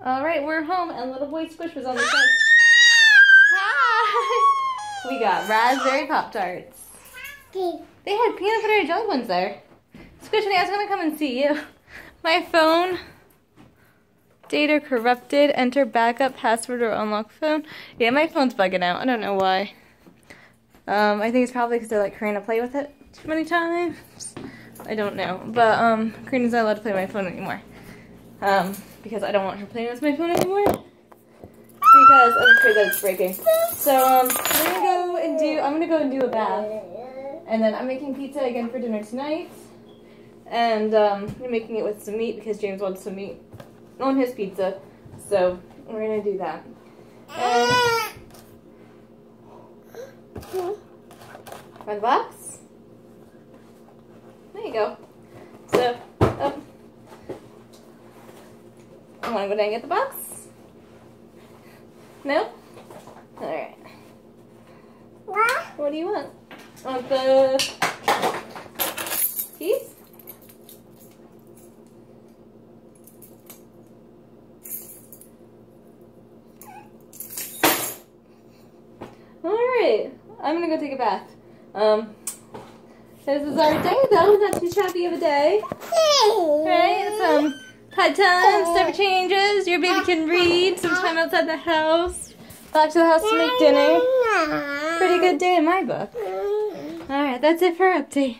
Alright, we're home and little boy Squish was on the couch. Hi! We got raspberry Pop-Tarts. They had peanut butter and jelly ones there. Squish, honey, I was gonna come and see you. My phone. Data corrupted. Enter backup password or unlock phone. Yeah, my phone's bugging out. I don't know why. I think it's probably because I let Karina play with it too many times. I don't know. But Karina's not allowed to play my phone anymore. Because I don't want her playing with my phone anymore. Because I'm afraid that it's breaking. So I'm gonna go and do a bath. And then I'm making pizza again for dinner tonight. And I'm making it with some meat because James wants some meat on his pizza. So we're gonna do that. And find the box. There you go. So I wanna go down and get the box? No? Alright. What do you want? Want the keys? Alright, I'm gonna go take a bath. This is our day though, not too shabby of a day. Right, some pad time, stuff changes, your baby can read, some time outside the house, back to the house to make dinner. Pretty good day in my book. Alright, that's it for our update.